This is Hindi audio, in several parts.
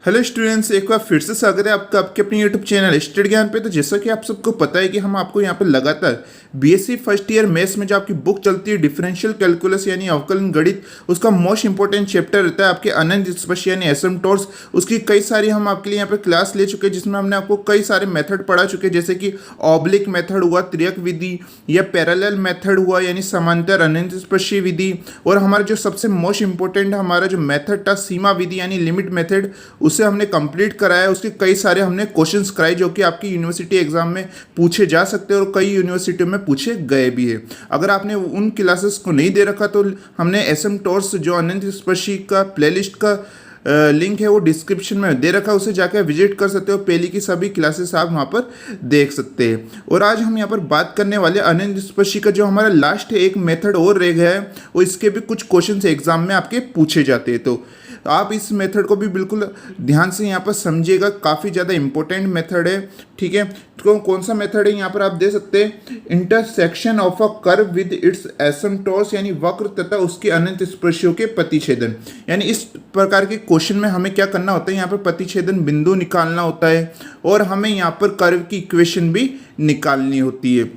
हेलो स्टूडेंट्स, एक बार फिर से स्वागत है आपका आपके अपने यूट्यूब चैनल स्टडी ज्ञान पे। तो जैसा कि आप सबको पता है कि हम आपको यहाँ पर लगातार बीएससी फर्स्ट ईयर मैथ्स में जो आपकी बुक चलती है डिफरेंशियल कैलकुलस यानी अवकलन गणित, उसका मोस्ट इंपॉर्टेंट चैप्टर रहता है आपके अनंत स्पर्श यानी एसिम्पटोट्स। उसकी कई सारी हम आपके लिए यहाँ पर क्लास ले चुके हैं जिसमें हमने आपको कई सारे मेथड पढ़ा चुके हैं, जैसे कि ऑब्लिक मेथड हुआ, त्रियक विधि या पैरेलल मेथड हुआ यानी समांतर अनंत स्पर्शीय विधि, और हमारा जो सबसे मोस्ट इंपॉर्टेंट हमारा जो मेथड था सीमा विधि यानी लिमिट मेथड, उसे हमने कंप्लीट कराया। उसके कई सारे हमने क्वेश्चंस कराए जो कि आपकी यूनिवर्सिटी एग्जाम में पूछे जा सकते हैं और कई यूनिवर्सिटियों में पूछे गए भी है। अगर आपने उन क्लासेस को नहीं दे रखा तो हमने एसिम्पटोट्स जो अनंत स्पर्शी का प्लेलिस्ट का लिंक है वो डिस्क्रिप्शन में दे रखा है, उसे जाकर विजिट कर सकते हो। पहले की सभी क्लासेस आप वहाँ पर देख सकते हैं। और आज हम यहाँ पर बात करने वाले अनंत स्पर्शी का जो हमारा लास्ट एक मेथड और रह गया है, वो इसके भी कुछ क्वेश्चन एग्जाम में आपके पूछे जाते हैं। तो आप इस मेथड को भी बिल्कुल ध्यान से यहाँ पर समझिएगा, काफ़ी ज़्यादा इंपॉर्टेंट मेथड है। ठीक है, तो कौन सा मेथड है यहाँ पर आप दे सकते हैं, intersection of a curve with its asymptotes यानी वक्र तथा उसके अनंत स्पर्शियों के प्रतिच्छेदन। यानी इस प्रकार के क्वेश्चन में हमें क्या करना होता है, यहाँ पर प्रतिच्छेदन बिंदु निकालना होता है और हमें यहाँ पर कर्व की इक्वेशन भी निकालनी होती है।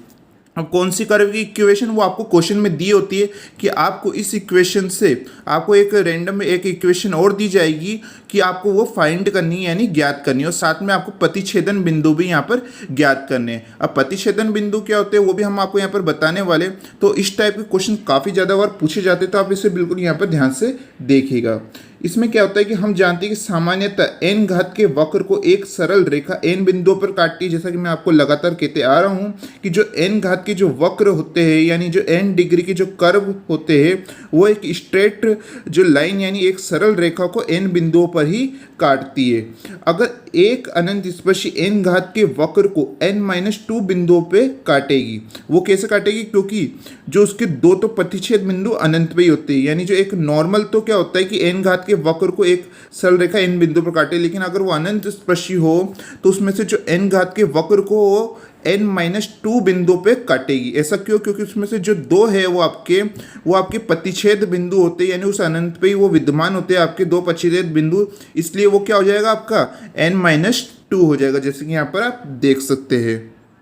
अब कौन सी कर्व की इक्वेशन, वो आपको क्वेश्चन में दी होती है कि आपको इस इक्वेशन से आपको एक रैंडम एक इक्वेशन और दी जाएगी कि आपको वो फाइंड करनी है यानी ज्ञात करनी है, और साथ में आपको प्रतिच्छेदन बिंदु भी यहाँ पर ज्ञात करने हैं। अब प्रतिच्छेदन बिंदु क्या होते हैं वो भी हम आपको यहाँ पर बताने वाले। तो इस टाइप के क्वेश्चन काफ़ी ज़्यादा बार पूछे जाते हैं, तो आप इसे बिल्कुल यहाँ पर ध्यान से देखिएगा। इसमें क्या होता है कि हम जानते हैं कि सामान्यतः n घात के वक्र को एक सरल रेखा n बिंदुओं पर काटती है। जैसा कि मैं आपको लगातार कहते आ रहा हूँ कि जो n घात के जो वक्र होते हैं यानी जो n डिग्री के जो कर्व होते हैं वो एक स्ट्रेट जो लाइन यानी एक सरल रेखा को n बिंदुओं पर ही काटती है। अगर एक अनंत स्पर्शी n घात के वक्र को n-2 बिंदुओं पे काटेगी, वो कैसे काटेगी, क्योंकि जो उसके दो तो प्रतिच्छेद बिंदु अनंत पे ही होते हैं। यानी जो एक नॉर्मल तो क्या होता है कि n घात के वक्र को एक सरल रेखा n बिंदु पर काटे, लेकिन अगर वो अनंत स्पर्शी हो तो उसमें से जो n घात के वक्र को n-2 बिंदु पे काटेगी। ऐसा क्यों, क्योंकि उसमें से जो दो है वो आपके प्रतिच्छेद बिंदु होते हैं, यानी उस अनंत पे ही वो विद्यमान होते हैं आपके दो प्रतिच्छेद बिंदु, इसलिए वो क्या हो जाएगा आपका n-2 हो जाएगा, जैसे कि यहाँ पर आप देख सकते हैं।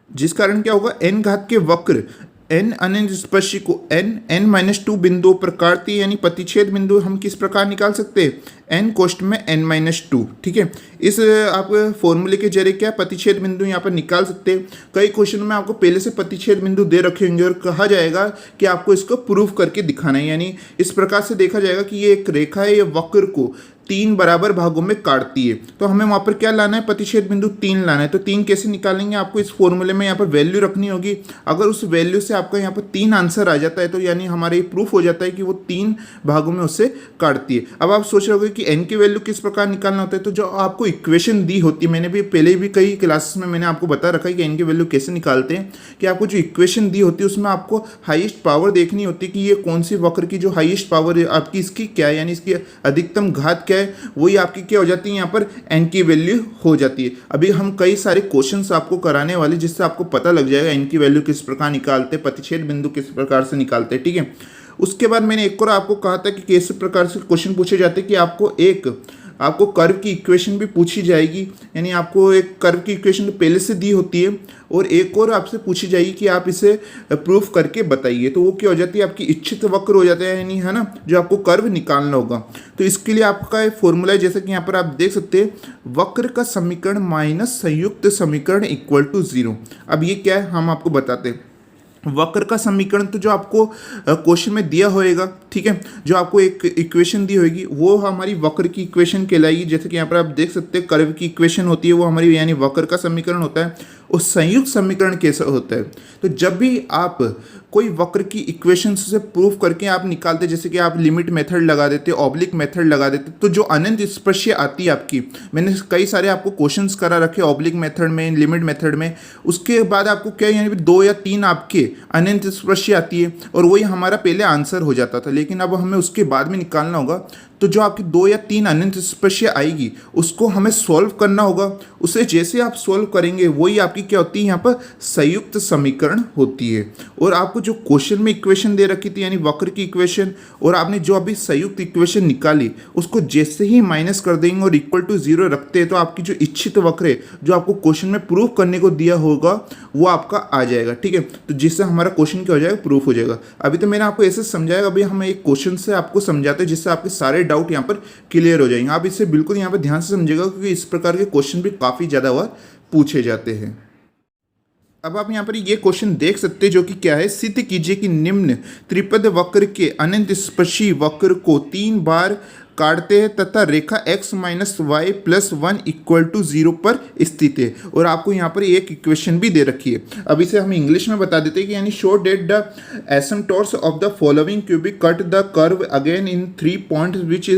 जिस कारण क्या होगा, n घात के वक्र n अनंत स्पर्शी को n-2 बिंदुओं पर काटती है, यानी प्रतिच्छेद बिंदु हम किस प्रकार निकाल सकते हैं, n कोष्ट में n-2। ठीक है, इस आप फॉर्मूले के जरिए क्या प्रतिच्छेद बिंदु यहाँ पर निकाल सकते हैं। कई क्वेश्चन में आपको पहले से प्रतिच्छेद बिंदु दे रखे होंगे और कहा जाएगा कि आपको इसको प्रूफ करके दिखाना है। यानी इस प्रकार से देखा जाएगा कि ये एक रेखा है, ये वक्र को 3 बराबर भागों में काटती है, तो हमें वहाँ पर क्या लाना है, प्रतिच्छेद बिंदु 3 लाना है। तो 3 कैसे निकालेंगे, आपको इस फॉर्मूले में यहाँ पर वैल्यू रखनी होगी। अगर उस वैल्यू से आपका यहाँ पर 3 आंसर आ जाता है तो यानी हमारा ये प्रूफ हो जाता है कि वो 3 भागों में उसे काटती है। अब आप सोच रहे होगे कि n की वैल्यू किस प्रकार निकालना होता है, तो जो आपको इक्वेशन दी होती है, मैंने भी पहले भी कई क्लासेस में मैंने आपको बता रखा है कि n की वैल्यू कैसे निकालते हैं, कि आपको जो इक्वेशन दी होती है उसमें आपको हाईएस्ट पावर देखनी होती है कि ये कौन सी वक्र की जो हाईएस्ट पावर है आपकी इसकी क्या है, यानी इसकी अधिकतम घात क्या है, वही आपकी क्या हो जाती है, यहाँ पर n की वैल्यू हो जाती है। अभी हम कई सारे क्वेश्चंस आपको कराने वाले जिससे आपको पता लग जाएगा n की वैल्यू किस प्रकार निकालते, प्रतिच्छेद बिंदु किस प्रकार से निकालते। ठीक है, उसके बाद मैंने एक और आपको कहा था कि किस प्रकार से क्वेश्चन पूछे जाते हैं कि आपको कर्व की इक्वेशन भी पूछी जाएगी, यानी आपको एक कर्व की इक्वेशन पहले से दी होती है और एक और आपसे पूछी जाएगी कि आप इसे प्रूफ करके बताइए। तो वो क्या हो जाती है, आपकी इच्छित वक्र हो जाता है, यानी है ना, जो आपको कर्व निकालना होगा। तो इसके लिए आपका एक फॉर्मूला है, जैसे कि यहाँ पर आप देख सकते हैं, वक्र का समीकरण माइनस संयुक्त समीकरण इक्वल टू 0। अब ये क्या है हम आपको बताते हैं। वक्र का समीकरण तो जो आपको क्वेश्चन में दिया होएगा, ठीक है, जो आपको एक इक्वेशन दी होगी वो हमारी वक्र की इक्वेशन कहलाएगी। जैसे कि यहाँ पर आप देख सकते हैं कर्व की इक्वेशन होती है वो हमारी यानी वक्र का समीकरण होता है। और संयुक्त समीकरण कैसा होता है, तो जब भी आप कोई वक्र की इक्वेशन से प्रूफ करके आप निकालते, जैसे कि आप लिमिट मेथड लगा देते, ऑब्लिक मेथड लगा देते, तो जो अनंत स्पर्शी आती है आपकी, मैंने कई सारे आपको क्वेश्चंस करा रखे ऑब्लिक मेथड में, लिमिट मेथड में, उसके बाद आपको क्या यानी 2 या 3 आपके अनंत स्पर्शी आती है और वही हमारा पहले आंसर हो जाता था, लेकिन अब हमें उसके बाद में निकालना होगा। तो जो आपकी 2 या 3 अनंत स्पर्शी आएगी उसको हमें सॉल्व करना होगा। उसे जैसे आप सॉल्व करेंगे वही आपकी क्या होती है यहाँ पर संयुक्त समीकरण होती है। और आपको जो क्वेश्चन में इक्वेशन दे रखी थी यानी वक्र की इक्वेशन, और आपने जो अभी संयुक्त इक्वेशन निकाली उसको जैसे ही माइनस कर देंगे और इक्वल टू 0 रखते हैं तो आपकी जो इच्छित वक्र है जो आपको क्वेश्चन में प्रूफ करने को दिया होगा वो आपका आ जाएगा। ठीक है, तो जिससे हमारा क्वेश्चन क्या हो जाएगा, प्रूफ हो जाएगा। अभी तो मैंने आपको ऐसे समझाया, अभी हम एक क्वेश्चन से आपको समझाते हैं जिससे आपके सारे डाउट यहाँ पर क्लियर हो जाएंगे। आप इसे बिल्कुल यहाँ पर ध्यान से समझिएगा क्योंकि इस प्रकार के क्वेश्चन भी काफ़ी ज़्यादा बार पूछे जाते हैं। अब आप यहाँ पर ये क्वेश्चन देख सकते हैं जो कि क्या है, सिद्ध कीजिए कि निम्न त्रिपद वक्र के अनंत स्पर्शी वक्र को 3 बार काटते हैं तथा रेखा x minus y plus 1 equal to 0 पर स्थित है। और आपको यहाँ पर एक इक्वेशन भी दे रखी है। अब इसे हम इंग्लिश में बता देते हैं कि यानी show that the asymptotes of the following cubic cut the curve again in 3 points which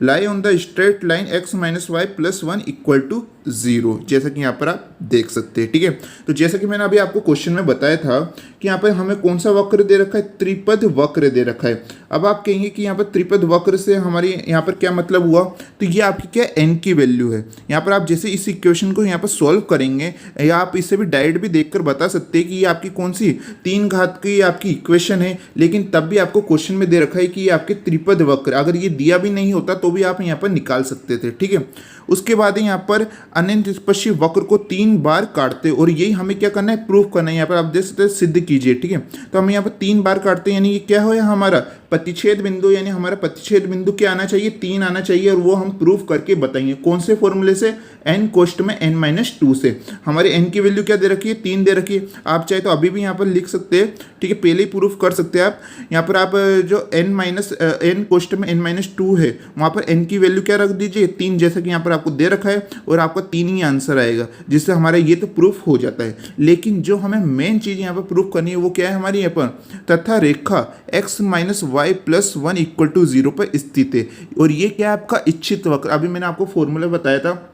lie on the straight line x minus y plus 1 equal to 0, जैसा कि यहाँ पर आप देख सकते हैं। ठीक है, तो जैसा कि मैंने अभी आपको क्वेश्चन में बताया था कि यहाँ पर हमें कौन सा वक्र दे रखा है, त्रिपद वक्र दे रखा है। अब आप कहेंगे कि यहाँ पर त्रिपद वक्र से हमारी यहाँ पर क्या मतलब हुआ, तो ये आपकी क्या n की वैल्यू है। यहाँ पर आप जैसे इस इक्वेशन को यहाँ पर सॉल्व करेंगे या आप इसे भी डायरेक्ट भी देखकर बता सकते हैं कि ये आपकी कौन सी 3 घात की आपकी इक्वेशन है, लेकिन तब भी आपको क्वेश्चन में दे रखा है कि ये आपके त्रिपद वक्र, अगर ये दिया भी नहीं होता तो भी आप यहाँ पर निकाल सकते थे। ठीक है, उसके बाद यहाँ पर अनंत स्पर्शी वक्र को 3 बार काटते हैं और यही हमें क्या करना है, प्रूफ करना है। यहाँ पर आप देख सकते हैं सिद्ध कीजिए। ठीक है, तो हम यहाँ पर 3 बार काटते हैं यानी ये क्या हो, हमारा प्रतिच्छेद बिंदु, यानी हमारा प्रतिच्छेद बिंदु क्या आना चाहिए, 3 आना चाहिए। और वो हम प्रूफ करके बताएंगे कौन से फॉर्मूले से, n कोष्ट में n-2 से। हमारे n की वैल्यू क्या दे रखी है, 3 दे रखी है। आप चाहे तो अभी भी यहाँ पर लिख सकते हैं। ठीक है, पहले ही प्रूफ कर सकते हैं आप। यहाँ पर आप जो n कोष्ट में n-2 है वहाँ पर n की वैल्यू क्या रख दीजिए, 3, जैसा कि यहाँ पर आपको दे रखा है। और आपका 3 ही आंसर आएगा, जिससे हमारा ये तो प्रूफ हो जाता है। लेकिन जो हमें मेन चीज़ यहाँ पर प्रूफ करनी है वो क्या है हमारी, यहाँ पर तथा रेखा x minus y plus 1 equal to 0 पर स्थित है। और ये क्या है आपका इच्छित वक्र। अभी मैंने आपको फॉर्मूला बताया था,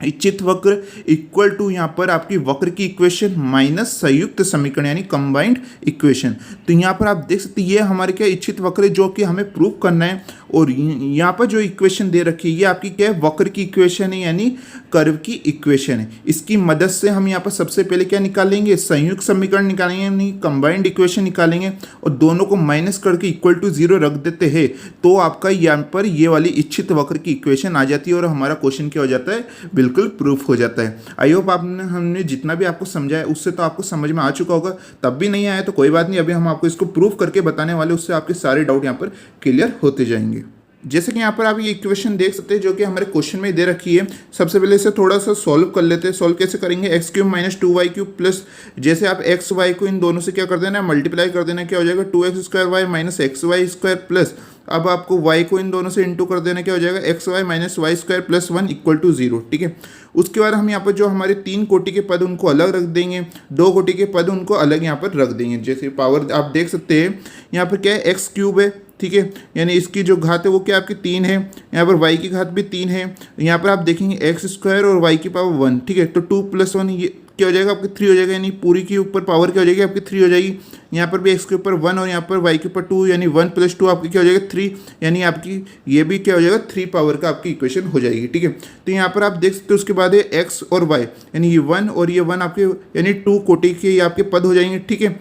इच्छित वक्र इक्वल टू यहाँ पर आपकी वक्र की इक्वेशन माइनस संयुक्त समीकरण यानी कंबाइंड इक्वेशन। तो यहाँ पर आप देख सकते हैं ये हमारे क्या इच्छित वक्र है जो कि हमें प्रूव करना है। और यहाँ पर जो इक्वेशन दे रखी है ये आपकी क्या है, वक्र की इक्वेशन है यानी कर्व की इक्वेशन है। इसकी मदद से हम यहाँ पर सबसे पहले क्या निकालेंगे, संयुक्त समीकरण निकालेंगे यानी कंबाइंड इक्वेशन निकालेंगे और दोनों को माइनस करके इक्वल टू 0 रख देते हैं तो आपका यहाँ पर ये वाली इच्छित वक्र की इक्वेशन आ जाती है और हमारा क्वेश्चन क्या हो जाता है, बिल्कुल प्रूफ हो जाता है। आई होप हमने जितना भी आपको समझाया उससे तो आपको समझ में आ चुका होगा। तब भी नहीं आया तो कोई बात नहीं, अभी हम आपको इसको प्रूफ करके बताने वाले, उससे आपके सारे डाउट यहाँ पर क्लियर होते जाएंगे। जैसे कि यहाँ पर आप ये इक्वेशन देख सकते हैं जो कि हमारे क्वेश्चन में दे रखी है। सबसे पहले इसे थोड़ा सा सॉल्व कर लेते हैं। सॉल्व कैसे करेंगे, x cube minus 2y³ plus, जैसे आप एक्स वाई को इन दोनों से क्या कर देना है, मल्टीप्लाई कर देना, क्या हो जाएगा 2x² माइनस xy² प्लस, अब आपको y को इन दोनों से इंटू कर देना, क्या हो जाएगा xy minus y² plus 1 equal to 0। ठीक है, उसके बाद हम यहाँ पर जो हमारे 3 कोटि के पद उनको अलग रख देंगे, 2 कोटि के पद उनको अलग यहाँ पर रख देंगे। जैसे पावर आप देख सकते हैं यहाँ पर क्या है, x³ है। ठीक है, यानी इसकी जो घात है वो क्या आपकी 3 है, यहाँ पर y की घात भी 3 है। यहाँ पर आप देखेंगे x² और y की पावर 1। ठीक है, तो 2 + 1 ये क्या हो जाएगा आपकी 3 हो जाएगा, यानी पूरी के ऊपर पावर क्या हो जाएगी आपकी 3 हो जाएगी। यहाँ पर भी x के ऊपर 1 और यहाँ पर y के ऊपर 2, यानी 1 + 2 आपकी क्या हो जाएगा 3, यानी आपकी ये भी क्या हो जाएगा 3 पावर का आपकी इक्वेशन हो जाएगी। ठीक है, तो यहाँ पर आप देख सकते हो उसके बाद है x और y, यानी ये 1 और ये 1 आपके यानी 2 कोटि के आपके पद हो जाएंगे। ठीक है,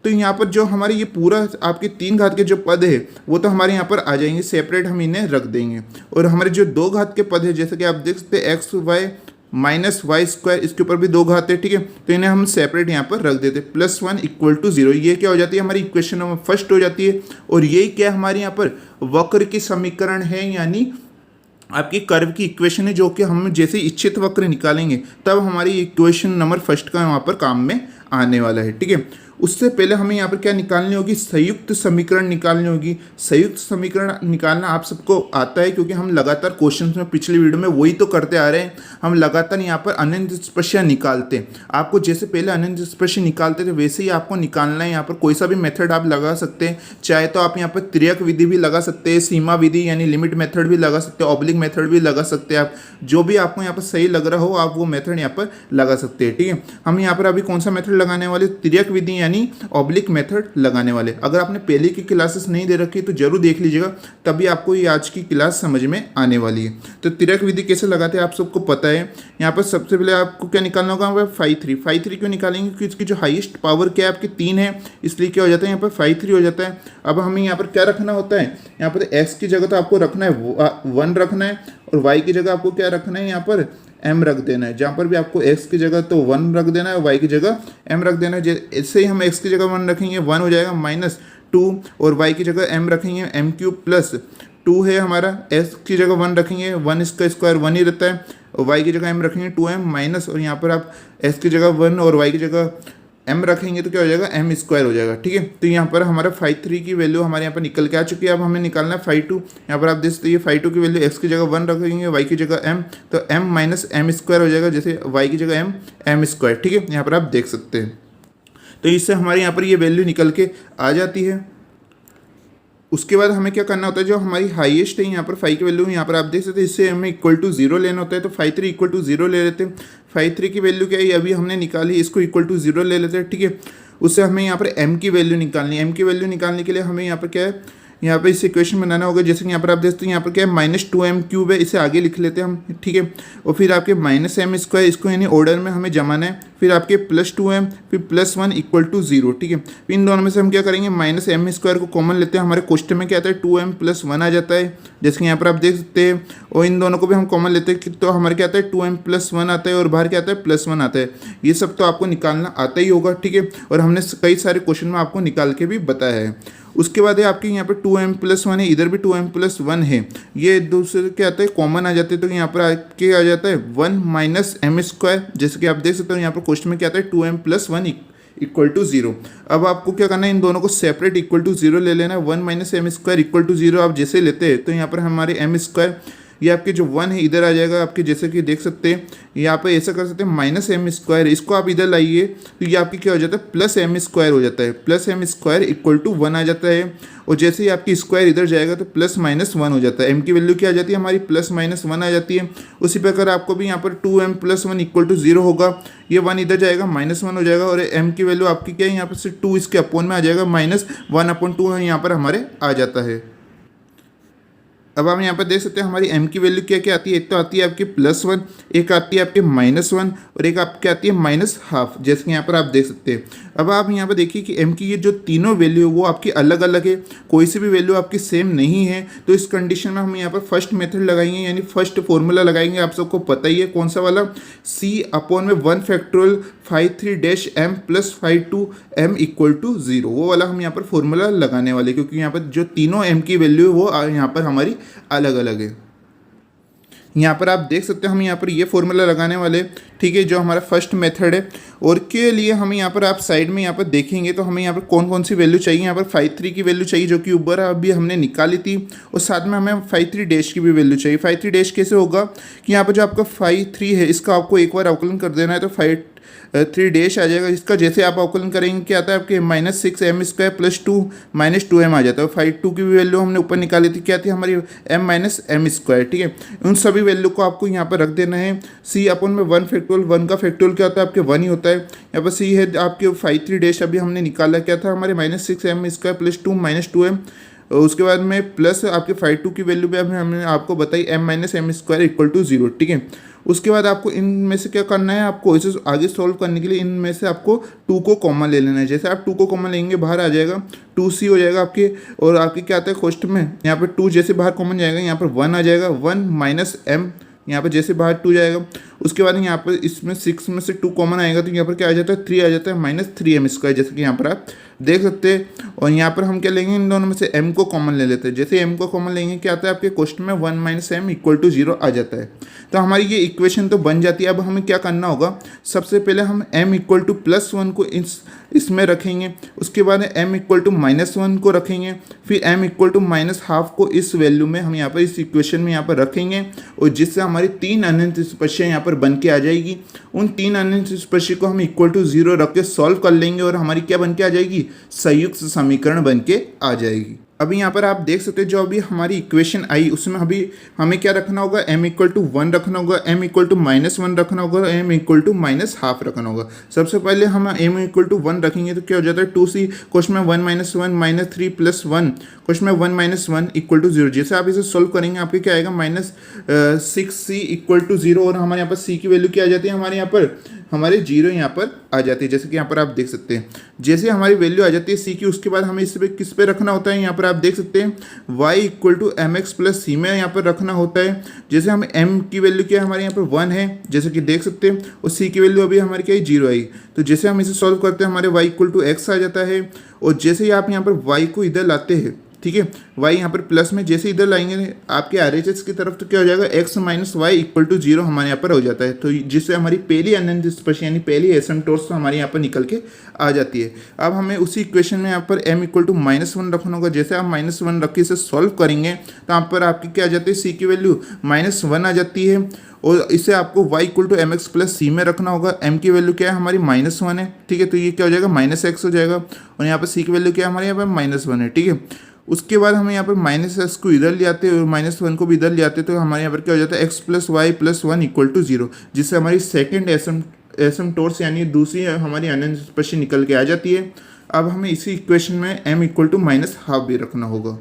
तो यहाँ पर जो हमारे ये पूरा आपके 3 घात के जो पद है वो तो हमारे यहाँ पर आ जाएंगे, सेपरेट हम इन्हें रख देंगे। और हमारे जो 2 घात के पद है जैसे कि आप देख सकते हैं xy माइनस y², इसके ऊपर भी 2 घात है। ठीक है, तो इन्हें हम सेपरेट यहाँ पर रख देते, प्लस 1 इक्वल टू 0। ये क्या हो जाती है हमारी इक्वेशन नंबर फर्स्ट हो जाती है। और यही क्या हमारे यहाँ पर वक्र की समीकरण है यानी आपकी कर्व की इक्वेशन है, जो कि हम जैसे इच्छित वक्र निकालेंगे तब हमारी इक्वेशन नंबर फर्स्ट का वहाँ पर काम में आने वाला है। ठीक है, उससे पहले हमें यहाँ पर क्या निकालनी होगी, संयुक्त समीकरण निकालनी होगी। संयुक्त समीकरण निकालना आप सबको आता है क्योंकि हम लगातार क्वेश्चंस में पिछली वीडियो में वही तो करते आ रहे हैं। हम लगातार यहाँ पर अनंत स्पर्शी निकालते हैं। आपको जैसे पहले अनंत स्पर्शी निकालते थे वैसे ही आपको निकालना है। यहाँ पर कोई सा भी मेथड आप लगा सकते हैं, चाहे तो आप यहाँ पर त्रियक विधि भी लगा सकते हैं, सीमा विधि यानी लिमिट मेथड भी लगा सकते हैं, ऑब्लिक मेथड भी लगा सकते हैं। आप जो भी आपको यहाँ पर सही लग रहा हो आप वो मेथड यहाँ पर लगा सकते हैं। ठीक है, हम यहाँ पर अभी कौन सा मेथड लगाने वाले, त्रियक विधि यानी ऑब्लिक मेथड लगाने वाले। अगर आपने पहले की क्लासेस नहीं दे रखी तो जरूर देख लीजिएगा, तभी आपको ये आज की क्लास समझ में आने वाली है। तो तिरक विधि कैसे लगाते हैं आप सबको पता है। यहाँ पर सबसे पहले आपको क्या निकालना होगा, 5 3 क्यों निकालेंगे, क्योंकि इसकी जो हाईएस्ट पावर क्या है आपकी 3 है, इसलिए क्या हो जाता है यहाँ पर 5 3 हो जाता है। अब हमें यहाँ पर क्या रखना होता है, यहाँ पर x की जगह तो आपको रखना है 1 रखना है, और y की जगह आपको क्या रखना है, यहाँ पर m रख देना है। जहाँ पर भी आपको x की जगह तो 1 रख देना है, y की जगह m रख देना है। इससे ही हम x की जगह 1 रखेंगे, 1 हो जाएगा -2, और y की जगह m रखेंगे m³ प्लस 2 है हमारा, x की जगह 1 रखेंगे, 1 इसका स्क्वायर 1 ही रहता है, और y की जगह m रखेंगे 2m माइनस, और यहाँ पर आप x की जगह 1 और y की जगह m रखेंगे तो क्या हो जाएगा, m स्क्वायर हो जाएगा। ठीक है, तो यहाँ पर हमारा 5 3 की वैल्यू हमारे यहाँ पर निकल के आ चुकी है। अब हमें निकालना है 5 2। यहाँ पर आप देख सकते हैं 5 2 की वैल्यू x की जगह 1 रखेंगे, y की जगह m, तो m माइनस m स्क्वायर हो जाएगा, जैसे y की जगह m स्क्वायर। ठीक है, यहाँ पर आप देख सकते हैं। तो इससे हमारे यहाँ पर ये वैल्यू निकल के आ जाती है। उसके बाद हमें क्या करना होता है, जो हमारी हाईएस्ट है यहाँ पर 5 की वैल्यू, यहाँ पर आप देख सकते हैं, इससे हमें इक्वल टू 0 लेना होता है। तो 5 3 इक्वल टू 0 ले लेते हैं। 5 3 की वैल्यू क्या है, अभी हमने निकाली, इसको इक्वल टू 0 ले लेते हैं। ठीक है, उससे हमें यहाँ पर m की वैल्यू निकालनी है। m की वैल्यू निकालने के लिए हमें यहाँ पर क्या है, यहाँ पर इस इक्वेशन बनाना होगा। जैसे कि यहाँ पर आप देखते हैं, यहाँ पर क्या है -2m³ है, इसे आगे लिख लेते हैं हम। ठीक है, और फिर आपके -m स्क्वायर, इसको यानी ऑर्डर में हमें जमाना है, फिर आपके +2m फिर +1 इक्वल टू 0। ठीक है, फिर इन दोनों में से हम क्या करेंगे, -m स्क्वायर को कॉमन लेते हैं। हमारे क्वेश्चन में क्या आता है, 2m + 1 आ जाता है, जैसे कि यहाँ पर आप देख सकते हैं। और इन दोनों को भी हम कॉमन लेते हैं तो हमारे क्या आता है, 2m + 1 आता है, और बाहर क्या आता है, +1 आता है। ये सब तो आपको निकालना आता ही होगा। ठीक है, और हमने कई सारे क्वेश्चन में आपको निकाल के भी बताया है। उसके बाद है आपके यहाँ पर 2m + 1 है, इधर भी 2m + 1 है, ये दूसरे क्या आता है, कॉमन आ जाते हैं। तो यहाँ पर आपके आ जाता है 1 - m स्क्वायर, जैसे कि आप देख सकते हो यहाँ पर क्वेश्चन में क्या आता है, 2m + 1 इक्वल टू 0। अब आपको क्या करना है, इन दोनों को सेपरेट इक्वल टू 0 ले लेना है। 1 - m स्क्वायर इक्वल टू 0 आप जैसे लेते हैं तो यहाँ पर हमारे m स्क्वायर, ये आपके जो 1 है इधर आ जाएगा आपके, जैसे कि देख सकते हैं। यहाँ पे ऐसा कर सकते हैं -m स्क्वायर, इसको आप इधर लाइए तो ये आपकी क्या हो जाता है, +m स्क्वायर हो जाता है। +m स्क्वायर इक्वल टू 1 आ जाता है, और जैसे ही आपकी स्क्वायर इधर जाएगा तो +-1 हो जाता है। m की वैल्यू क्या आ जाती है हमारी, +-1 आ जाती है। उसी प्रकार आपको भी यहाँ पर 2m + 1 इक्वल टू 0 होगा, ये 1 इधर जाएगा, -1 हो जाएगा, और m की वैल्यू आपकी क्या है, यहाँ पर से 2 इसके अपोन में आ जाएगा, -1/2 यहाँ पर हमारे आ जाता है। अब हम यहाँ पर देख सकते हैं हमारी m की वैल्यू क्या क्या आती है। एक तो आती है आपकी +1, एक आती है आपके -1, और एक आपकी आती है -½ जैसे कि यहाँ पर आप देख सकते हैं। अब आप यहाँ पर देखिए कि m की ये जो तीनों वैल्यू है वो आपकी अलग अलग है, कोई सी भी वैल्यू आपकी सेम नहीं है। तो इस कंडीशन में हम यहाँ पर फर्स्ट मेथड लगाएंगे, यानी फर्स्ट फॉर्मूला लगाएंगे। आप सबको पता ही है कौन सा वाला, C/1 factorial 5 3 - m + 5 2m equal to 0, वो वाला हम यहाँ पर फॉर्मूला लगाने वाले, क्योंकि यहाँ पर जो तीनों m की वैल्यू है वो यहाँ पर हमारी अलग अलग है। यहाँ पर आप देख सकते हैं हम यहाँ पर ये फॉर्मूला लगाने वाले। ठीक है, जो हमारा फर्स्ट मेथड है, और के लिए हमें यहाँ पर आप साइड में यहाँ पर देखेंगे तो हमें यहाँ पर कौन कौन सी वैल्यू चाहिए। यहाँ पर 5 3 की वैल्यू चाहिए, जो कि ऊपर अभी हमने निकाली थी, और साथ में हमें 5 3 की भी वैल्यू चाहिए। 5 3 कैसे होगा कि यहाँ पर जो आपका 5 3 है, इसका आपको एक बार अवकलन कर देना है, तो 5 3 आ जाएगा। इसका जैसे आप अवकलन करेंगे क्या आता है आपके, -6m स्क्वायर + 2 - 2m आ जाता है। 5 2 की भी वैल्यू हमने ऊपर निकाली थी, क्या थी हमारी, m - m स्क्वायर। ठीक है, उन सभी वैल्यू को आपको यहाँ पर रख देना है। C/1 फैक्टोरियल, 1 का फैक्टोरियल क्या होता है आपके, 1 ही होता है। यहाँ पर C है आपके 5 3 अभी हमने निकाला क्या था हमारे, -6m स्क्वायर + 2 - 2m। उसके बाद में प्लस आपके 5 2 की वैल्यू भी हमने आपको बताई, m - m square equal to 0। ठीक है, उसके बाद आपको इनमें से क्या करना है, आपको इसे आगे सॉल्व करने के लिए इनमें से आपको 2 को कॉमन ले लेना है। जैसे आप 2 को कॉमन लेंगे, बाहर आ जाएगा 2c हो जाएगा आपके, और आपके क्या आता है क्वेश्चन में, यहाँ पर 2 जैसे बाहर कॉमन जाएगा, यहाँ पर 1 आ जाएगा, 1 - m, यहाँ पर जैसे बाहर 2 जाएगा। उसके बाद यहाँ पर इसमें 6 में से 2 कॉमन आएगा, तो यहाँ पर क्या आ जाता है, 3 आ जाता है, -3m स्क्वायर, जैसे कि यहाँ पर आप देख सकते हैं। और यहाँ पर हम क्या लेंगे, इन दोनों में से m को कॉमन ले लेते हैं। जैसे m को कॉमन लेंगे क्या आता है आपके क्वेश्चन में, 1 - m इक्वल टू 0 आ जाता है। तो हमारी ये इक्वेशन तो बन जाती है। अब हमें क्या करना होगा, सबसे पहले हम m इक्वल टू +1 को इसमें रखेंगे, उसके बाद m इक्वल टू -1 को रखेंगे, फिर m इक्वल टू -½ को इस वैल्यू में हम यहाँ पर इस इक्वेशन में यहाँ पर रखेंगे, और जिससे हमारी 3 अनंत स्पर्शियाँ यहाँ पर बन के आ जाएगी। उन 3 अनंत स्पर्शियों को हम इक्वल टू 0 रख के सॉल्व कर लेंगे, और हमारी क्या बन के आ जाएगी, संयुक्त समीकरण बन के आ जाएगी। अभी यहाँ पर आप देख सकते हैं जो अभी हमारी इक्वेशन आई उसमें अभी हमें क्या रखना होगा, m इक्वल टू 1 रखना होगा, m इक्वल टू -1 रखना होगा, m इक्वल टू -हाफ रखना होगा। सबसे पहले हम m इक्वल टू 1 रखेंगे तो क्या हो जाता है 2c, क्वेश्चन में 1 -1 -3 + 1, क्वेश्चन में 1 - 1 इक्वल टू 0। जैसे आप इसे सोल्व करेंगे आपके क्या आएगा -6c इक्वल टू 0, और हमारे यहाँ पर c की वैल्यू क्या आ जाती है, हमारे यहाँ पर हमारे 0 यहाँ पर आ जाती है। जैसे कि यहाँ पर आप देख सकते हैं जैसे हमारी वैल्यू आ जाती है c की, उसके बाद हमें इस पे किस पे रखना होता है, यहाँ पर आप देख सकते हैं y equal to mx plus c में यहाँ पर रखना होता है। जैसे हम m की वैल्यू क्या है, हमारे यहाँ पर 1 है जैसे कि देख सकते हैं, और c की वैल्यू अभी हमारी क्या है 0 आई। तो जैसे हम इसे सॉल्व करते हैं हमारे y इक्वल टू x आ जाता है, और जैसे ही आप यहाँ पर y को इधर लाते हैं, ठीक है, y यहाँ पर प्लस में जैसे इधर लाएंगे आपके RHS की तरफ तो क्या हो जाएगा x minus y equal to 0 हमारे यहाँ पर हो जाता है। तो जिससे हमारी पहली अनंत स्पर्श यानी पहली एसिम्पटोट्स तो हमारे यहाँ पर निकल के आ जाती है। अब हमें उसी इक्वेशन में यहाँ पर m इक्वल टू -1 रखना होगा। जैसे आप -1 रख के इसे सॉल्व करेंगे तो यहाँ पर आपकी क्या आ जाती है, c की वैल्यू -1 आ जाती है, और इसे आपको y equal to m x plus c में रखना होगा। m की वैल्यू क्या है हमारी -1 है, ठीक है, तो ये क्या हो जाएगा -x हो जाएगा, और यहाँ पर c की वैल्यू क्या है हमारे यहाँ पर -1 है, ठीक है। उसके बाद हमें यहाँ पर -x को इधर ले आते हैं और -1 को भी इधर ले आते हैं, तो हमारे यहाँ पर क्या हो जाता है x plus y plus 1 equal to 0, जिससे हमारी सेकेंड एसिम्पटोट्स यानी दूसरी हमारी अनंत स्पर्श निकल के आ जाती है। अब हमें इसी इक्वेशन में m इक्वल टू -हाफ भी रखना होगा।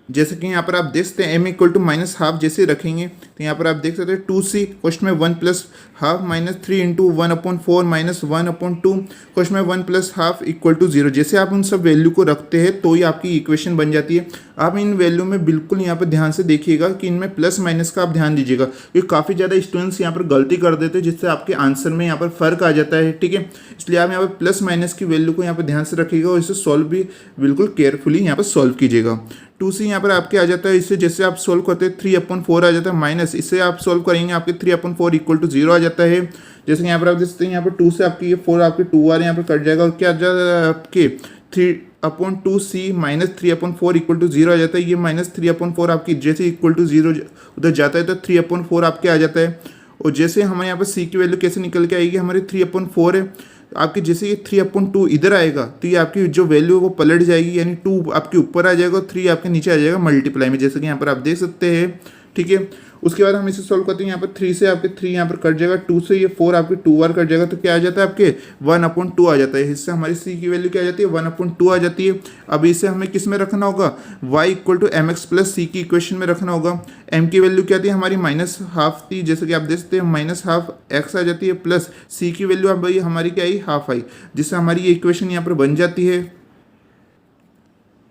जैसे कि यहाँ पर आप देख सकते हैं m इक्वल टू -हाफ जैसे रखेंगे तो यहाँ पर आप देख सकते हैं 2c, क्वेश्चन में 1 प्लस हाफ -3 इंटू 1/4 -1/2, क्वेश्चन में 1 प्लस हाफ इक्वल टू 0। जैसे आप उन सब वैल्यू को रखते हैं तो ही आपकी इक्वेशन बन जाती है। आप इन वैल्यू में बिल्कुल यहाँ पर ध्यान से देखिएगा कि इनमें प्लस माइनस का आप ध्यान दीजिएगा, क्योंकि काफ़ी ज़्यादा स्टूडेंट्स यहाँ पर गलती कर देते हैं जिससे आपके आंसर में यहाँ पर फर्क आ जाता है, ठीक है। इसलिए आप यहाँ पर प्लस माइनस की वैल्यू को यहाँ पर ध्यान से रखिएगा और इसे सॉल्व भी बिल्कुल केयरफुली यहाँ पर सॉल्व कीजिएगा। 2c यहाँ पर आपके आ जाता है, इससे जैसे आप सोल्व करते हैं 3/4 आ जाता है, माइनस इससे आप सोल्व करेंगे आपके 3/4 इक्वल टू 0 आ जाता है। जैसे यहाँ पर आप देख सकते हैं यहाँ पर 2 से आपकी ये 4 आपके 2 आ रहे हैं, यहाँ पर कट जाएगा और क्या आ जाता है आपके 3/2c माइनस 3/4 इक्वल टू 0 आ जाता है। ये -3/4 आपकी जैसे इक्वल टू 0 उधर जाता है तो 3/4 आपके आ जाता है। और जैसे हमारे यहाँ पर c की वैल्यू कैसे निकल के आएगी, हमारी 3/4 है, आपके जैसे ये 3/2 इधर आएगा तो ये आपकी जो वैल्यू है वो पलट जाएगी, यानी 2 आपके ऊपर आ जाएगा और 3 आपके नीचे आ जाएगा मल्टीप्लाई में, जैसे कि यहाँ पर आप देख सकते हैं, ठीक है। उसके बाद हम इसे सॉल्व करते हैं, यहाँ पर 3 से आपके 3 यहाँ पर कट जाएगा, 2 से ये 4 आपके 2 बार कट जाएगा तो क्या आ जाता है आपके 1/2 आ जाता है। इससे हमारी c की वैल्यू क्या आ जाती है 1/2 आ जाती है। अब इसे हमें किस में रखना होगा, y equal to m x plus c की इक्वेशन में रखना होगा। m की वैल्यू क्या थी हमारी -हाफ थी, जैसे कि आप देख सकते हैं -हाफ x आ जाती है, प्लस c की वैल्यू अब हमारी क्या आई हाफ आई, जिससे हमारी ये इक्वेशन यहाँ पर बन जाती है।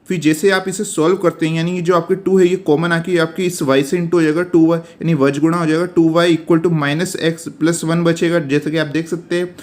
फिर जैसे आप इसे सॉल्व करते हैं यानी जो आपके 2 है ये कॉमन आके आपकी इस y से इंटू हो जाएगा 2y, यानी वज गुणा हो जाएगा, 2y equal to -x plus 1 बचेगा, जैसे कि आप देख सकते हैं।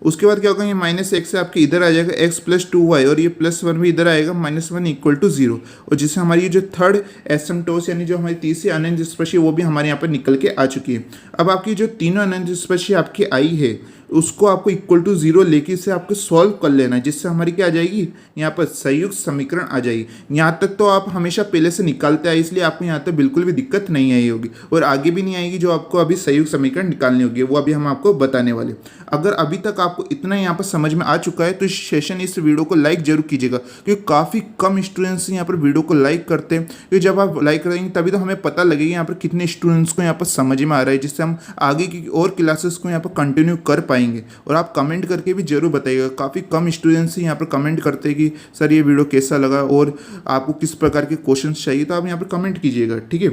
उसके बाद क्या होगा, ये -x से आपके इधर आ जाएगा x प्लस 2y, और ये +1 भी इधर आएगा -1 इक्वल टू 0, और जिससे हमारी ये जो थर्ड एसिम्पटोट्स यानी जो हमारी तीसरी अनंत स्पर्श है वो भी हमारे यहाँ पर निकल के आ चुकी है। अब आपकी जो तीनों अनंत स्पर्श आपकी आई है उसको आपको इक्वल टू 0 लेके इसे आपको सॉल्व कर लेना है, जिससे हमारी क्या आ जाएगी यहाँ पर संयुक्त समीकरण आ जाएगी। यहाँ तक तो आप हमेशा पहले से निकालते आए, इसलिए आपको यहाँ तक बिल्कुल भी दिक्कत नहीं आई होगी और आगे भी नहीं आएगी। जो आपको अभी संयुक्त समीकरण निकालनी होगी वो अभी हम आपको बताने वाले। अगर अभी तक आपको इतना यहाँ पर समझ में आ चुका है तो इस सेशन इस वीडियो को लाइक जरूर कीजिएगा, क्योंकि काफ़ी कम स्टूडेंट्स यहाँ पर वीडियो को लाइक करते हैं। क्योंकि जब आप लाइक करेंगे तभी तो हमें पता लगेगा यहाँ पर कितने स्टूडेंट्स को यहाँ पर समझ में आ रहा है, जिससे हम आगे की और क्लासेस को यहाँ पर कंटिन्यू कर पाएंगे। और आप कमेंट करके भी जरूर बताइएगा, काफ़ी कम स्टूडेंट्स ही यहाँ पर कमेंट करते हैं कि सर ये वीडियो कैसा लगा और आपको किस प्रकार के क्वेश्चन चाहिए, तो आप यहाँ पर कमेंट कीजिएगा, ठीक है।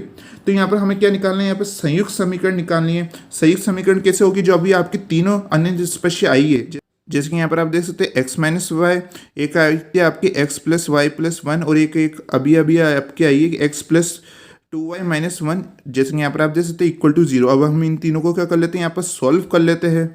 तो यहाँ पर हमें क्या निकालना है, यहाँ पर संयुक्त समीकरण निकालनी है। संयुक्त समीकरण कैसे होगी, जो अभी आपकी तीनों अनंत स्पर्श आई है, जैसे कि यहाँ पर आप देख सकते हैं x माइनस वाई, एक आई है आपकी x प्लस वाई प्लस 1, और एक अभी अभी आपकी आई है x प्लस 2y माइनस 1, जैसे कि यहाँ पर आप देख सकते हैं इक्वल टू 0। अब हम इन तीनों को क्या कर लेते हैं, यहाँ पर सॉल्व कर लेते हैं।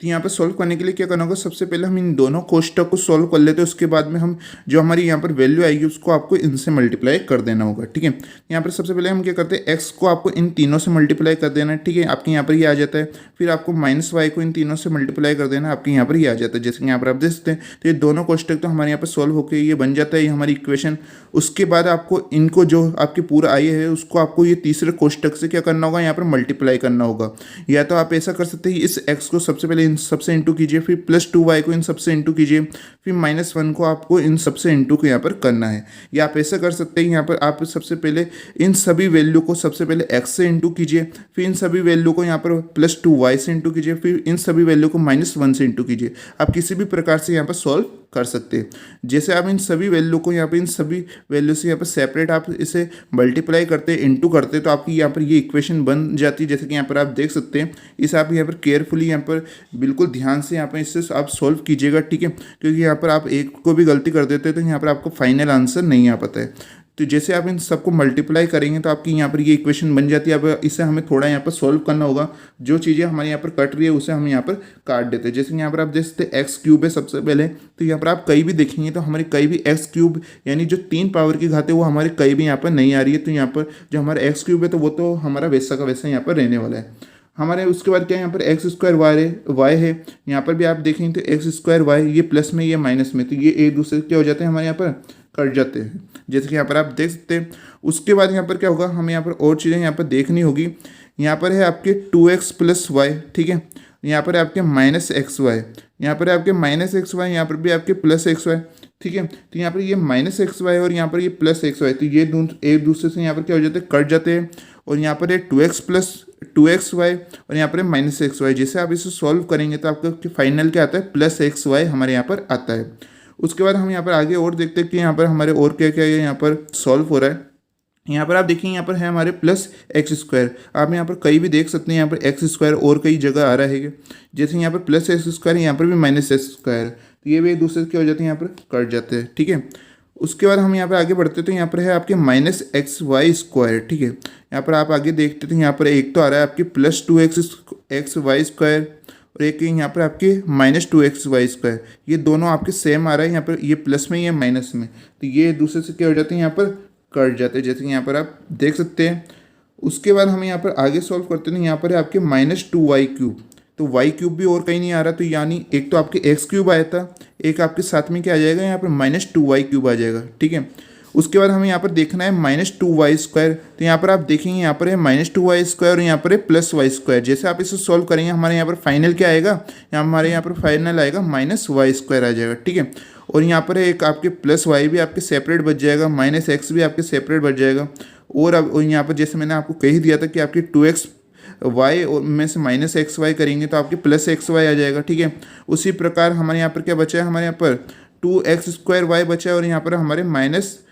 तो यहाँ पर सॉल्व करने के लिए क्या करना होगा, सबसे पहले हम इन दोनों कोष्टक को सॉल्व कर लेते हैं, उसके बाद में हम जो हमारी यहाँ पर वैल्यू आएगी उसको आपको इनसे मल्टीप्लाई कर देना होगा, ठीक है। यहाँ पर सबसे पहले हम क्या करते हैं, x को आपको इन तीनों से मल्टीप्लाई कर देना है, ठीक है, आपके यहाँ पर ये आ जाता है। फिर आपको -y को इन तीनों से मल्टीप्लाई कर देना है, आपके यहाँ पर ये आ जाता है। जैसे कि यहाँ पर आप देख सकते हैं, तो ये दोनों कोष्टक तो हमारे यहाँ पर सॉल्व होकर ये बन जाता है, ये हमारी इक्वेशन। उसके बाद आपको इनको जो आपके पूरा आई है उसको आपको ये तीसरे कोष्टक से क्या करना होगा, यहाँ पर मल्टीप्लाई करना होगा। या तो आप ऐसा कर सकते हैं, इस x को सबसे पहले इन सबसे इंटू कीजिए, फिर +2y को इन सबसे इंटू कीजिए, फिर -1 को आपको इन सबसे इंटू को यहाँ पर करना है। या आप ऐसा कर सकते हैं, यहाँ पर आप सबसे पहले इन सभी वैल्यू को सबसे पहले x से इंटू कीजिए, फिर इन सभी वैल्यू को यहाँ पर +2y से इंटू कीजिए, फिर इन सभी वैल्यू को -1 से इंटू कीजिए। आप किसी भी प्रकार से यहाँ पर सॉल्व कर सकते हैं। जैसे आप इन सभी वैल्यू को यहाँ पर इन सभी वैल्यू से यहाँ पर सेपरेट आप इसे मल्टीप्लाई करते हैं, इंटू करते हैं, तो आपकी यहाँ पर ये इक्वेशन बन जाती है। जैसे कि यहाँ पर आप देख सकते हैं, इसे आप यहाँ पर केयरफुली यहाँ पर बिल्कुल ध्यान से यहाँ पर इससे आप सॉल्व कीजिएगा, ठीक है, क्योंकि यहाँ पर आप एक को भी गलती कर देते हैं तो यहाँ पर आपको फाइनल आंसर नहीं आ पाता है। तो जैसे आप इन सबको मल्टीप्लाई करेंगे तो आपकी यहाँ पर ये इक्वेशन बन जाती है। अब इसे हमें थोड़ा यहाँ पर सॉल्व करना होगा। जो चीज़ें हमारे यहाँ पर कट रही है उसे हम यहाँ पर काट देते हैं। जैसे यहाँ पर आप देख सकते हैं x³ है सबसे पहले, तो यहाँ पर आप कहीं भी देखेंगे तो हमारी कहीं भी x³ यानी जो 3 पावर की घात है वो हमारे कहीं भी यहाँ पर नहीं आ रही है। तो यहाँ पर जो हमारा x³ है तो वो तो हमारा वैसा का वैसा यहाँ पर रहने वाला है हमारे। उसके बाद क्या है, यहाँ पर x² है, यहाँ पर भी आप देखेंगे तो x² ये प्लस में ये माइनस में, तो ये एक दूसरे क्या हो जाते हैं, हमारे यहाँ पर कट जाते हैं, जैसे कि यहाँ पर आप देख सकते हैं। उसके बाद यहाँ पर क्या होगा, हमें यहाँ पर और चीज़ें यहाँ पर देखनी होगी। यहाँ पर है आपके 2x + y, ठीक है, यहाँ पर है आपके -xy, यहाँ पर है आपके -xy, यहाँ पर भी आपके +xy, ठीक है। तो यहाँ पर ये -xy और यहाँ पर ये +xy, तो ये एक दूसरे से यहाँ पर क्या हो जाते हैं, कट जाते हैं। और यहाँ पर है 2x + 2xy और यहाँ पर है -xy। जैसे आप इसे सॉल्व करेंगे तो आपका फाइनल क्या आता है, +xy हमारे यहाँ पर आता है। उसके बाद हम यहाँ पर आगे और देखते हैं कि यहाँ पर हमारे और क्या क्या यहाँ पर सॉल्व हो रहा है। यहाँ पर आप देखेंगे, यहाँ पर है हमारे +x²। आप यहाँ पर कहीं भी देख सकते हैं, यहाँ पर x² और कई जगह आ रहा है। जैसे यहाँ पर +x², यहाँ पर भी -x², तो ये भी एक दूसरे से क्या हो जाते हैं, यहाँ पर कट जाते हैं, ठीक है। उसके बाद हम यहाँ पर आगे बढ़ते तो यहाँ पर है आपके -xy², ठीक है। यहाँ पर आप आगे देखते तो यहाँ पर एक तो आ रहा है आपके +2xy² और एक यहाँ पर आपके -2xy²। ये दोनों आपके सेम आ रहा है, यहाँ पर ये प्लस में ये माइनस में, तो ये दूसरे से क्या हो जाते हैं, यहाँ पर कट जाते हैं, जैसे कि यहाँ पर आप देख सकते हैं। उसके बाद हम यहाँ पर आगे सॉल्व करते हैं, यहाँ पर है आपके -2y³, तो y³ भी और कहीं नहीं आ रहा, तो यानी एक तो आपके x³ आया था, एक आपके साथ में क्या आ जाएगा, यहाँ पर -2y³ आ जाएगा, ठीक है। उसके बाद हमें यहाँ पर देखना है -2y², तो यहाँ पर आप देखेंगे यहाँ पर है -2y² और यहाँ पर है +y²। जैसे आप इसे सॉल्व करेंगे हमारे यहाँ पर फाइनल क्या आएगा, हमारे यहाँ पर फाइनल आएगा -y² आ जाएगा, ठीक है। और यहाँ पर एक आपके +y भी आपके सेपरेट बच जाएगा, -x भी आपके सेपरेट बच जाएगा। और अब यहाँ पर जैसे मैंने आपको कह दिया था कि आपकी 2xy और में से -xy करेंगे तो आपके +xy आ जाएगा, ठीक है। उसी प्रकार हमारे यहाँ पर क्या बचा है, हमारे यहाँ पर 2x² बचा है और यहाँ पर हमारे -xy²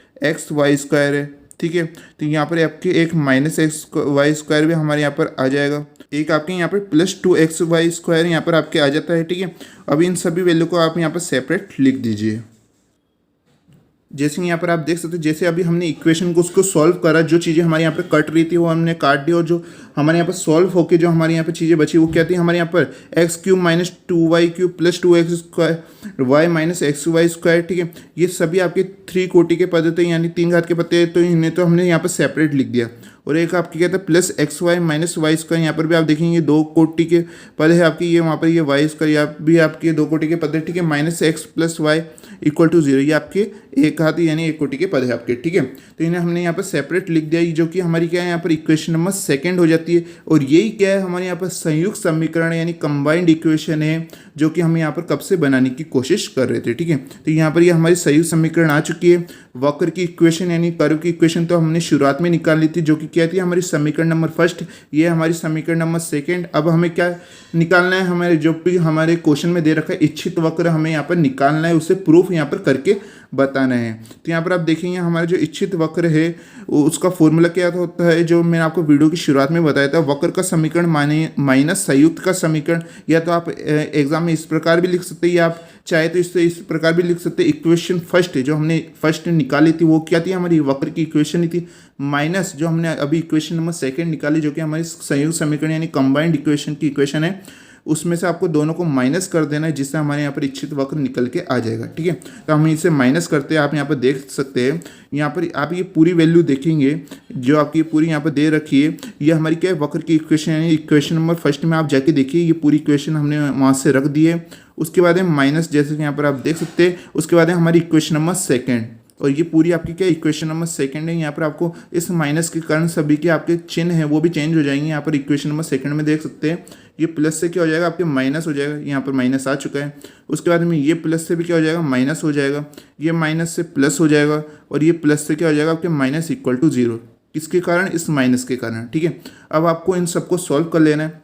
है, ठीक है। तो यहाँ पर आपके एक -xy² भी हमारे यहाँ पर आ जाएगा, एक आपके यहाँ पर +2xy² यहाँ पर आपके आ जाता है, ठीक है। अभी इन सभी वैल्यू को आप यहाँ पर सेपरेट लिख दीजिए। जैसे यहाँ पर आप देख सकते हैं, जैसे अभी हमने इक्वेशन को उसको सॉल्व करा, जो चीज़ें हमारे यहाँ पर कट रही थी वो हमने काट दी, और जो हमारे यहाँ पर सॉल्व होके जो हमारे यहाँ पर चीज़ें बची वो क्या थी, हमारे यहाँ पर x³ - 2y³ + 2x² y -xy², ठीक है। ये सभी आपके 3 कोटि के पद थे, यानी 3 घात के पद थे, तो इन्हें तो हमने यहाँ पर सेपरेट लिख दिया। और एक आपकी क्या था +xy - y², यहाँ पर भी आप देखेंगे 2 कोटि के पद है आपकी, ये वहाँ पर ये y² यहाँ भी आपके 2 कोटि के पद है, ठीक है। -x + y = 0, ये आपके एक घात यानी 1 कोटि के पद है आपके, ठीक है। तो इन्हें हमने यहाँ पर सेपरेट लिख दिया, जो कि हमारी क्या है, यहाँ पर इक्वेशन नंबर 2 हो जाती है। और यही क्या है, हमारे यहाँ पर संयुक्त समीकरण यानी कंबाइंड इक्वेशन है, जो कि हम यहाँ पर कब से बनाने की कोशिश कर रहे थे, ठीक है। तो यहाँ पर ये हमारी संयुक्त समीकरण आ चुकी है। वक्र की इक्वेशन यानी कर्व की इक्वेशन तो हमने शुरुआत में निकाल ली थी, जो कि क्या थी, हमारी समीकरण नंबर 1, ये हमारी समीकरण नंबर 2। अब हमें क्या निकालना है, हमारे जो भी हमारे क्वेश्चन में दे रखा है इच्छित वक्र हमें यहाँ पर निकालना है, उसे प्रूफ यहाँ पर करके बताना है। तो यहाँ पर आप देखेंगे हमारे जो इच्छित वक्र है उसका फॉर्मूला क्या होता है, जो मैंने आपको वीडियो की शुरुआत में बताया था, वक्र का समीकरण माइनस संयुक्त का समीकरण। या तो आप एग्जाम में इस प्रकार भी लिख सकते हैं, या आप चाहे तो इससे इस प्रकार भी लिख सकते हैं। इक्वेशन फर्स्ट जो हमने फर्स्ट निकाली थी वो क्या थी, हमारी वक्र की इक्वेशन ही थी, माइनस जो हमने अभी इक्वेशन नंबर 2 निकाली, जो कि हमारी संयुक्त समीकरण यानी कंबाइंड इक्वेशन की इक्वेशन है, उसमें से आपको दोनों को माइनस कर देना है, जिससे हमारे यहाँ पर इच्छित वक्र निकल के आ जाएगा, ठीक है। तो हम इसे माइनस करते हैं, आप यहाँ पर देख सकते हैं। यहाँ पर आप ये पूरी वैल्यू देखेंगे जो आपकी पूरी यहाँ पर दे रखी है, ये हमारी क्या है, वक्र की इक्वेशन यानी इक्वेशन नंबर 1 में आप जाके देखिए, ये पूरी इक्वेशन हमने वहाँ से रख दी है। उसके बाद है माइनस, जैसे कि यहाँ पर आप देख सकते हैं। उसके बाद है हमारी इक्वेशन नंबर 2, और ये पूरी आपकी क्या इक्वेशन नंबर 2 है। यहाँ पर आपको इस माइनस के कारण सभी के आपके चिन्ह हैं वो भी चेंज हो जाएंगे। यहाँ पर इक्वेशन नंबर 2 में देख सकते हैं ये प्लस से क्या हो जाएगा आपके माइनस हो जाएगा, यहाँ पर माइनस आ चुका है। उसके बाद में ये प्लस से भी क्या हो जाएगा माइनस हो जाएगा, ये माइनस से प्लस हो जाएगा, और ये प्लस से क्या हो जाएगा आपके माइनस इक्वल टू जीरो। किसके कारण? इस माइनस के कारण। ठीक है, अब आपको इन सबको सॉल्व कर लेना है।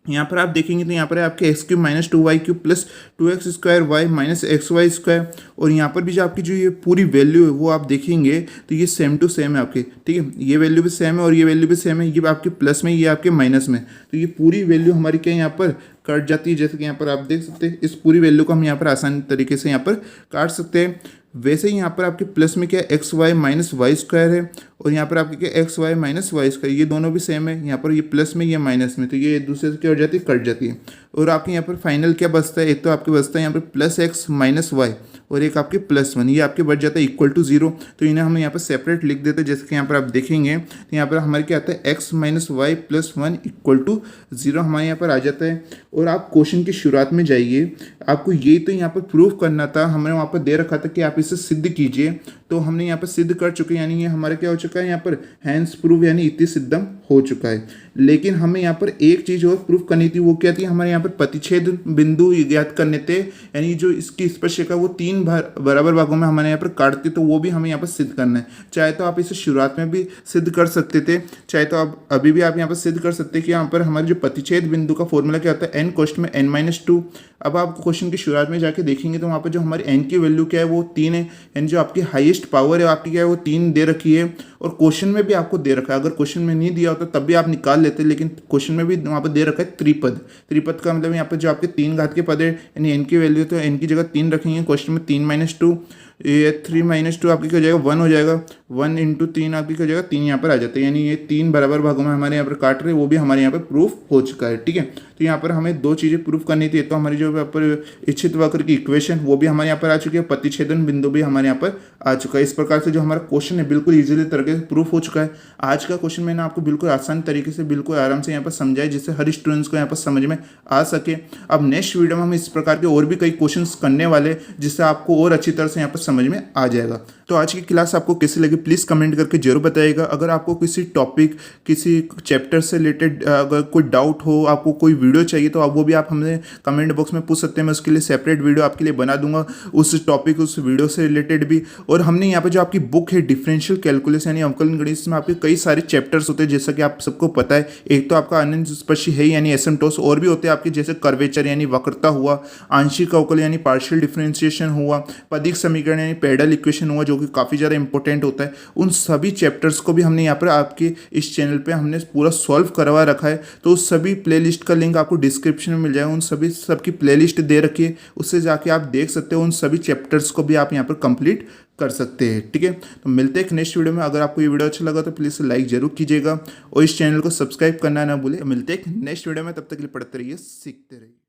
यहाँ पर आप देखेंगे तो यहाँ पर है आपके x cube minus 2y³ plus 2x square y minus XY square, और यहाँ पर भी जो आपकी जो ये पूरी वैल्यू है वो आप देखेंगे तो ये सेम टू सेम है आपके। ठीक है, ये वैल्यू भी सेम है और ये वैल्यू भी सेम है, ये आपके प्लस में ये आपके माइनस में, तो ये पूरी वैल्यू हमारी क्या यहाँ पर कट जाती है। जैसे कि यहाँ पर आप देख सकते हैं इस पूरी वैल्यू को हम यहाँ पर आसानी तरीके से यहाँ पर काट सकते हैं। वैसे ही यहाँ पर आपके प्लस में क्या है x y minus y square है, और यहाँ पर आपके क्या x y minus y square, ये दोनों भी सेम है। यहाँ पर ये प्लस में ये माइनस में, तो ये एक दूसरे से क्या हो जाती है कट जाती है। और आपके यहाँ पर फाइनल क्या बचता है? एक तो आपके बचता है यहाँ पर प्लस एक्स माइनस वाई, और एक आपके प्लस वन, ये आपके बच जाता है इक्वल टू जीरो। तो इन्हें हम यहाँ पर सेपरेट लिख देते हैं। जैसे कि यहाँ पर आप देखेंगे तो यहाँ पर हमारे क्या आता है x minus y plus one equal to zero हमारे यहाँ पर आ जाता है। और आप क्वेश्चन की शुरुआत में जाइए, आपको ये तो यहाँ पर प्रूफ करना था, हमने वहाँ पर दे रखा था कि आप इसे सिद्ध कीजिए, तो हमने यहाँ पर सिद्ध कर चुके हैं, यानी ये हमारा क्या हो चुका है यहाँ पर हैंस प्रूफ यानी इति सिद्धम हो चुका है। लेकिन हमें यहाँ पर एक चीज़ और प्रूफ करनी थी, वो क्या थी? हमारे यहाँ पर प्रतिच्छेद बिंदु ज्ञात करने थे, यानी जो इसकी स्पर्शिका वो 3 बराबर भागों में हमारे यहाँ पर काटते, तो वो भी हमें यहाँ पर सिद्ध करना है। चाहे तो आप इसे शुरुआत में भी सिद्ध कर सकते थे, चाहे तो आप अभी भी आप यहाँ पर सिद्ध कर सकते हैं कि यहाँ पर हमारे जो प्रतिच्छेद बिंदु का फॉर्मूला क्या होता है n कोष्ठ में n-2। अब आप क्वेश्चन की शुरुआत में जाके देखेंगे तो वहाँ पर जो हमारी n की वैल्यू क्या है वो 3 है, यानी जो आपकी हाईएस्ट पावर है आपकी क्या है वो 3 दे रखी है, और क्वेश्चन में भी आपको दे रखा है। अगर क्वेश्चन में नहीं दिया होता तब भी आप निकाल लेते, लेकिन क्वेश्चन में भी वहाँ पर दे रखा है त्रिपद। त्रिपद का मतलब यहाँ पर जो आपके 3 घात के पद है, यानी n की वैल्यू तो n की जगह 3 रखेंगे, क्वेश्चन में 3-2, ये 3-2 आपकी क्या हो जाएगा 1 हो जाएगा, 1 इंटू 3 आपकी क्या हो जाएगा 3 यहाँ पर आ जाता है, यानी ये 3 बराबर भागों में हमारे यहाँ पर काट रहे, वो भी हमारे यहाँ पर प्रूफ हो चुका है। ठीक है, तो यहाँ पर हमें 2 चीज़ें प्रूफ करनी थी, तो हमारी जो यहाँ पर इच्छित वक्र की इक्वेशन वो भी हमारे यहाँ पर आ चुकी है, प्रतिच्छेदन बिंदु भी हमारे यहाँ पर आ चुका है। इस प्रकार से जो हमारा क्वेश्चन है बिल्कुल ईजिली तरीके से प्रूफ हो चुका है। आज का क्वेश्चन मैंने आपको बिल्कुल आसान तरीके से बिल्कुल आराम से यहाँ पर समझाया, जिससे हर स्टूडेंट्स को यहाँ पर समझ में आ सके। अब नेक्स्ट वीडियो में हम इस प्रकार के और भी कई क्वेश्चन करने वाले, जिससे आपको और अच्छी तरह से यहाँ पर समझ में आ जाएगा। तो आज की क्लास आपको कैसी लगी प्लीज़ कमेंट करके जरूर बताइएगा। अगर आपको किसी टॉपिक किसी चैप्टर से रिलेटेड अगर कोई डाउट हो, आपको कोई वीडियो चाहिए, तो आप वो भी आप हमें कमेंट बॉक्स में पूछ सकते हैं। मैं उसके लिए सेपरेट वीडियो आपके लिए बना दूंगा, उस टॉपिक उस वीडियो से रिलेटेड भी। और हमने यहाँ पे जो आपकी बुक है डिफरेंशियल कैलकुलस यानी अवकलन गणित, इसमें आपके कई सारे चैप्टर्स होते हैं, जैसा कि आप सबको पता है। एक तो आपका अनंत स्पर्शी है यानी एसिम्पटोस, और भी होते हैं आपके जैसे कर्वेचर यानी वक्रता हुआ, आंशिक अवकल यानी पार्शियल डिफरेंशिएशन हुआ, पदिक समीकरण यानी पेडल इक्वेशन हुआ, जो कि काफ़ी ज़्यादा इंपॉर्टेंट होता है। उन सभी चैप्टर्स को भी हमने यहाँ पर आपके इस चैनल पे हमने पूरा सॉल्व करवा रखा है। तो उस सभी प्लेलिस्ट का लिंक आपको डिस्क्रिप्शन में मिल जाएगा, उन सभी सबकी प्लेलिस्ट दे रखी है, उससे जाके आप देख सकते हो। उन सभी चैप्टर्स को भी आप यहाँ पर कंप्लीट कर सकते हैं। ठीक है, तो मिलते हैं एक नेक्स्ट वीडियो में। अगर आपको ये वीडियो अच्छा लगा तो प्लीज़ लाइक जरूर कीजिएगा, और इस चैनल को सब्सक्राइब करना ना भूले। मिलते हैं एक नेक्स्ट वीडियो में, तब तक के लिए पढ़ते रहिए, सीखते रहिए।